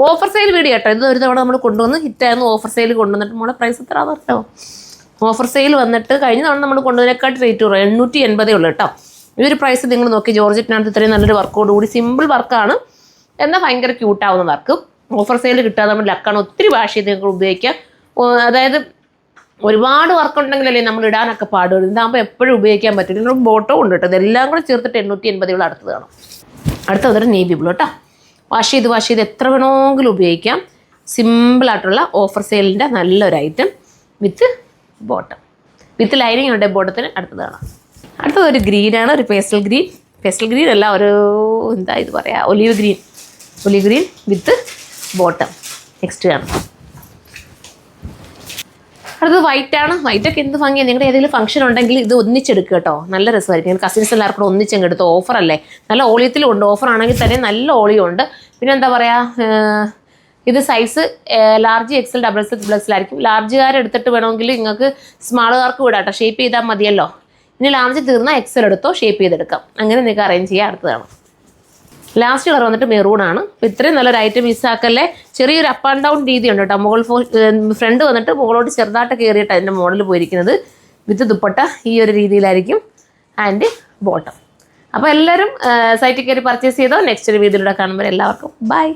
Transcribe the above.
Offer sale video കേട്ടോ. ഇത് ഒരു തവണ നമ്മൾ കൊണ്ടുവന്ന് ഹിറ്റായിരുന്നു. ഓഫർ സെയിൽ കൊണ്ടുവന്നിട്ട് നമ്മുടെ പ്രൈസ് എത്ര പറഞ്ഞോ. ഓഫർ സെയിൽ വന്നിട്ട് കഴിഞ്ഞ തവണ നമ്മൾ കൊണ്ടുവന്നതിനേക്കാട്ട് റേറ്റ് കുറവ് 880 ഉള്ളൂ കേട്ടോ. ഈ ഒരു പ്രൈസ് നിങ്ങൾ നോക്കി. ജോർജറ്റിനകത്ത് ഇത്രയും നല്ലൊരു വർക്കോടുകൂടി സിമ്പിൾ വർക്കാണ്, എന്നാൽ ഭയങ്കര ക്യൂട്ടാവുന്ന വർക്ക്. ഓഫർ സെയിൽ കിട്ടാതെ നമ്മൾ ലക്കാണ്. ഒത്തിരി വാഷ് ചെയ്ത് നിങ്ങൾക്ക് ഉപയോഗിക്കാം. അതായത് ഒരുപാട് വർക്ക് ഉണ്ടെങ്കിലല്ലേ നമ്മൾ ഇടാനൊക്കെ പാടുള്ളൂ. ഇതാകുമ്പോൾ എപ്പോഴും ഉപയോഗിക്കാൻ പറ്റും. നിങ്ങൾ ബോട്ടോ ഉണ്ട് കേട്ടോ. ഇതെല്ലാം കൂടെ ചേർത്തിട്ട് 880 അടുത്തത് കാണും. അടുത്തതൊരു നേവി ബ്ലൂ കേട്ടോ. വാഷ് ചെയ്ത് എത്ര വേണമെങ്കിലും ഉപയോഗിക്കാം. സിമ്പിളായിട്ടുള്ള ഓഫർ സെയിലിൻ്റെ നല്ലൊരു item with bottom, with lining ഉണ്ട് ബോട്ടത്തിന്. അടുത്തത് കാണാം. അടുത്തതൊരു ഗ്രീനാണ്, ഒരു പേസ്റ്റൽ ഗ്രീൻ അല്ല, ഒരു എന്താ ഇത് പറയുക, ഒലീവ് ഗ്രീൻ വിത്ത് ബോട്ടം. നെക്സ്റ്റ് കാണാം. അടുത്തത് വൈറ്റാണ്. വൈറ്റൊക്കെ എന്ത് ഭംഗിയാണ്. നിങ്ങളുടെ ഏതെങ്കിലും ഫംഗ്ഷൻ ഉണ്ടെങ്കിൽ ഇത് ഒന്നിച്ചെടുക്കുക കേട്ടോ. നല്ല രസമായിരിക്കും. നിങ്ങൾ കസിൻസ് എല്ലാവർക്കും കൂടെ ഒന്നിച്ചങ്ങ് എടുത്ത്. ഓഫറല്ലേ, നല്ല ഓളിയത്തിലും ഉണ്ട്. ഓഫർ ആണെങ്കിൽ തന്നെ നല്ല ഓളിയം ഉണ്ട്. പിന്നെ എന്താ പറയുക, ഇത് സൈസ് ലാർജ് XL XXL ആയിരിക്കും. ലാർജുകാർ എടുത്തിട്ട് വേണമെങ്കിൽ നിങ്ങൾക്ക് സ്മാളുകാർക്ക് വിടാം കേട്ടോ. ഷേപ്പ് ചെയ്താൽ മതിയല്ലോ. ഇനി ലാർജ് തീർന്നാൽ XL എടുത്തോ, ഷേപ്പ് ചെയ്തെടുക്കാം. അങ്ങനെ നിങ്ങൾക്ക് അറേഞ്ച് ചെയ്യാൻ. അടുത്തതാണ് ലാസ്റ്റ് കളർ വന്നിട്ട് മെറൂണാണ്. അപ്പോൾ ഇത്രയും നല്ലൊരു ഐറ്റം മിസ്സാക്കല്ലേ. ചെറിയൊരു അപ്പ് ആൻഡ് ഡൗൺ രീതി ഉണ്ട് കേട്ടോ. ഫ്രണ്ട് വന്നിട്ട് മുകളോട്ട് ചെറുതായിട്ട് കയറിയിട്ട് അതിൻ്റെ മോഡൽ പോയിരിക്കുന്നത്. വിത്ത് ദുപ്പട്ട ഈ ഒരു രീതിയിലായിരിക്കും. And bottom. അപ്പോൾ എല്ലാവരും സൈറ്റിൽ കയറി പർച്ചേസ് ചെയ്തോ. നെക്സ്റ്റ് ഒരു വീഡിയോയിലൂടെ കാണുമ്പോൾ എല്ലാവർക്കും ബൈ.